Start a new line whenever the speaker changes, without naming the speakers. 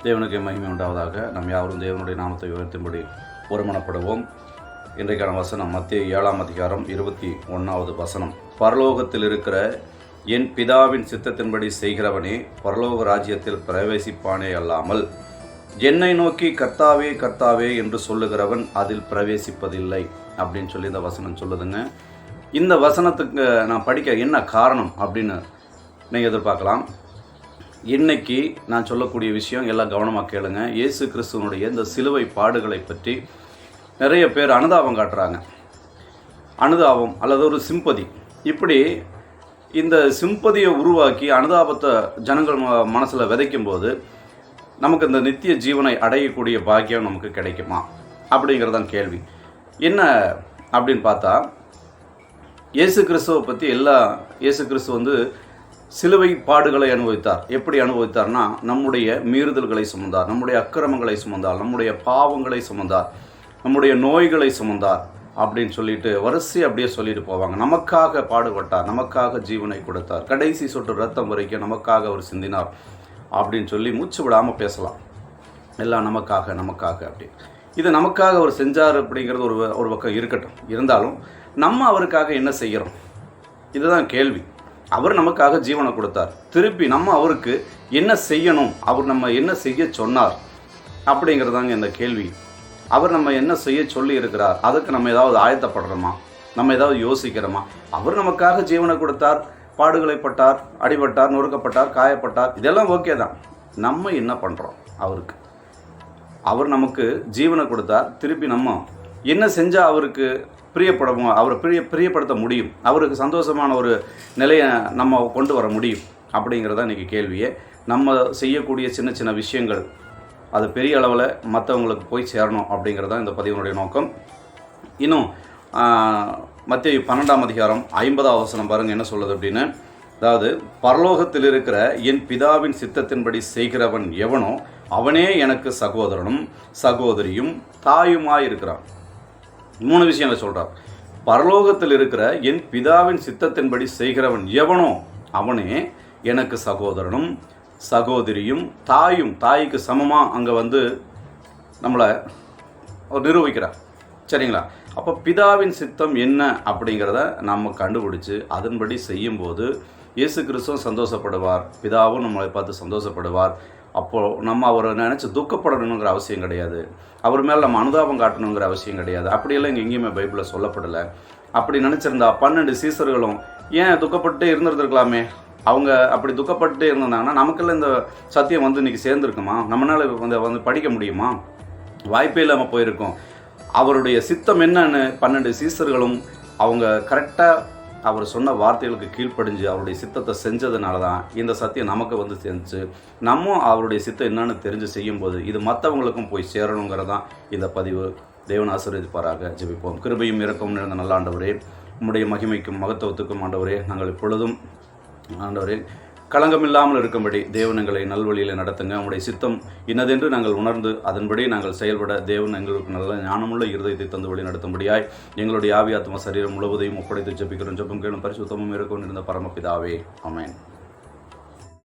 தேவனுக்கு மகிமை உண்டாவதாக. நம் யாவரும் தேவனுடைய நாமத்தை உயர்த்தும்படி ஒருமனப்படுவோம். இன்றைக்கான வசனம் மத்தேயு 7ஆம் அதிகாரம் 21வது வசனம். பரலோகத்தில் இருக்கிற என் பிதாவின் சித்தத்தின்படி செய்கிறவனே பரலோக ராஜ்யத்தில் பிரவேசிப்பானே அல்லாமல் என்னை நோக்கி கர்த்தாவே கர்த்தாவே என்று சொல்லுகிறவன் அதில் பிரவேசிப்பதில்லை அப்படின்னு சொல்லி இந்த வசனம் சொல்லுதுங்க. இந்த வசனத்துக்கு நான் படிக்க என்ன காரணம் அப்படின்னு நீங்கள் எதிர்பார்க்கலாம். இன்னைக்கு நான் சொல்லக்கூடிய விஷயம் எல்லாம் கவனமாக கேளுங்க. இயேசு கிறிஸ்துவனுடைய இந்த சிலுவை பாடுகளை பற்றி நிறைய பேர் அனுதாபம் காட்டுறாங்க. அனுதாபம் அல்லது ஒரு சிம்பதி, இப்படி இந்த சிம்பதியை உருவாக்கி அனுதாபத்தை ஜனங்கள் மனசில் விதைக்கும் போது நமக்கு இந்த நித்திய ஜீவனை அடையக்கூடிய பாக்கியம் நமக்கு கிடைக்குமா அப்படிங்கிறதான் கேள்வி. என்ன அப்படின்னு பார்த்தா, இயேசு கிறிஸ்துவை பற்றி இயேசு கிறிஸ்து சிலுவை பாடுகளை அனுபவித்தார். எப்படி அனுபவித்தார்னா, நம்முடைய மீறுதல்களை சுமந்தார், நம்முடைய அக்கிரமங்களை சுமந்தார், நம்முடைய பாவங்களை சுமந்தார், நம்முடைய நோய்களை சுமந்தார் அப்படின்னு சொல்லிட்டு வரிசை அப்படியே சொல்லிட்டு போவாங்க. நமக்காக பாடுபட்டார், நமக்காக ஜீவனை கொடுத்தார், கடைசி சொட்டு ரத்தம் வரைக்கும் நமக்காக அவர் சிந்தினார் அப்படின்னு சொல்லி மூச்சு விடாமல் பேசலாம். எல்லாம் நமக்காக அப்படி. இது நமக்காக அவர் செஞ்சார் அப்படிங்கிறது ஒரு பக்கம் இருக்கட்டும். இருந்தாலும் நம்ம அவருக்காக என்ன செய்கிறோம், இதுதான் கேள்வி. அவர் நமக்காக ஜீவனை கொடுத்தார், திருப்பி நம்ம அவருக்கு என்ன செய்யணும், அவர் நம்ம என்ன செய்ய சொன்னார் அப்படிங்கிறதாங்க இந்த கேள்வி. அவர் நம்ம என்ன செய்ய சொல்லி இருக்கிறார், அதுக்கு நம்ம ஏதாவது ஆயத்தப்படுறோமா, நம்ம ஏதாவது யோசிக்கிறோமா? அவர் நமக்காக ஜீவனை கொடுத்தார், பாடுகளை பட்டார், அடிபட்டார், நொறுக்கப்பட்டார், காயப்பட்டார், இதெல்லாம் ஓகே தான். நம்ம என்ன பண்ணுறோம் அவருக்கு? அவர் நமக்கு ஜீவனை கொடுத்தார், திருப்பி நம்ம என்ன செஞ்சால் அவருக்கு பிரியப்படவும், அவரை பிரியப்படுத்த முடியும், அவருக்கு சந்தோஷமான ஒரு நிலையை நம்ம கொண்டு வர முடியும் அப்படிங்கிறத இன்றைக்கி கேள்வியே. நம்ம செய்யக்கூடிய சின்ன சின்ன விஷயங்கள் அது பெரிய அளவில் மற்றவங்களுக்கு போய் சேரணும் அப்படிங்கிறதான் இந்த பதிவினுடைய நோக்கம். இன்னும் மத்தேயு 12ஆம் அதிகாரம் 50ஆம் வசனம் பாருங்கள் என்ன சொல்லுது அப்படின்னு. அதாவது, பரலோகத்தில் இருக்கிற என் பிதாவின் சித்தத்தின்படி செய்கிறவன் எவனோ அவனே எனக்கு சகோதரனும் சகோதரியும் தாயுமாயிருக்கிறான். 3 விஷயங்களை சொல்கிறார். பரலோகத்தில் இருக்கிற என் பிதாவின் சித்தத்தின்படி செய்கிறவன் எவனோ அவனே எனக்கு சகோதரனும் சகோதரியும் தாயும். தாய்க்கு சமமாக அங்கே நம்மளை நிரூபிக்கிறார். சரிங்களா? அப்போ பிதாவின் சித்தம் என்ன அப்படிங்கிறத நம்ம கண்டுபிடிச்சி அதன்படி செய்யும்போது இயேசு கிறிஸ்துவும் சந்தோஷப்படுவார், பிதாவும் நம்மளை பார்த்து சந்தோஷப்படுவார். அப்போது நம்ம அவரை நினச்சி துக்கப்படணுங்கிற அவசியம் கிடையாது, அவர் மேலே நம்ம அனுதாபம் காட்டணுங்கிற அவசியம் கிடையாது. அப்படியெல்லாம் இங்கே எங்கேயுமே பைபிளில் சொல்லப்படலை. அப்படி நினச்சிருந்தா 12 சீசர்களும் ஏன் துக்கப்பட்டு இருந்திருக்கலாமே? அவங்க அப்படி துக்கப்பட்டு இருந்திருந்தாங்கன்னா நமக்கெல்லாம் இந்த சத்தியம் இன்றைக்கி சேர்ந்துருக்குமா? நம்மளால் படிக்க முடியுமா? வாய்ப்பே இல்லாமல் போயிருக்கோம். அவருடைய சித்தம் என்னன்னு 12 சீசர்களும் அவங்க கரெக்டாக அவர் சொன்ன வார்த்தைகளுக்கு கீழ்ப்படிஞ்சு அவருடைய சித்தத்தை செஞ்சதுனால தான் இந்த சத்தியம் நமக்கு செஞ்சு நம்ம அவருடைய சித்தம் என்னன்னு தெரிஞ்சு செய்யும்போது இது மற்றவங்களுக்கும் போய் சேரணுங்கிறதான் இந்த பதிவு. தேவன் ஆசீர்வதிப்பாராக. ஜெபிப்போம். கிருபையும் இரக்கமும் நிறைந்த நல்ல ஆண்டவரே, உம்முடைய மகிமைக்கும் மகத்துவத்துக்கும் ஆண்டவரே, நாங்கள் எப்பொழுதும் ஆண்டவரே களங்கமில்லாமல் இருக்கும்படி தேவன் எங்களை நல்வழியில் நடத்துங்க. உங்களுடைய சித்தம் இன்னதென்று நாங்கள் உணர்ந்து அதன்படி நாங்கள் செயல்பட தேவன் எங்களுக்கு நல்ல ஞானமுள்ள இருதயத்தை தந்து வழி நடத்தும்படியாய் எங்களுடைய ஆவியாத்ம சரீரம் முழுவதையும் ஒப்படைத்து ஜெபிக்கிறோம். ஜெபம் கேளும் பரிசுத்தமும் இருக்கும் இருந்த பரமபிதாவே. ஆமென்.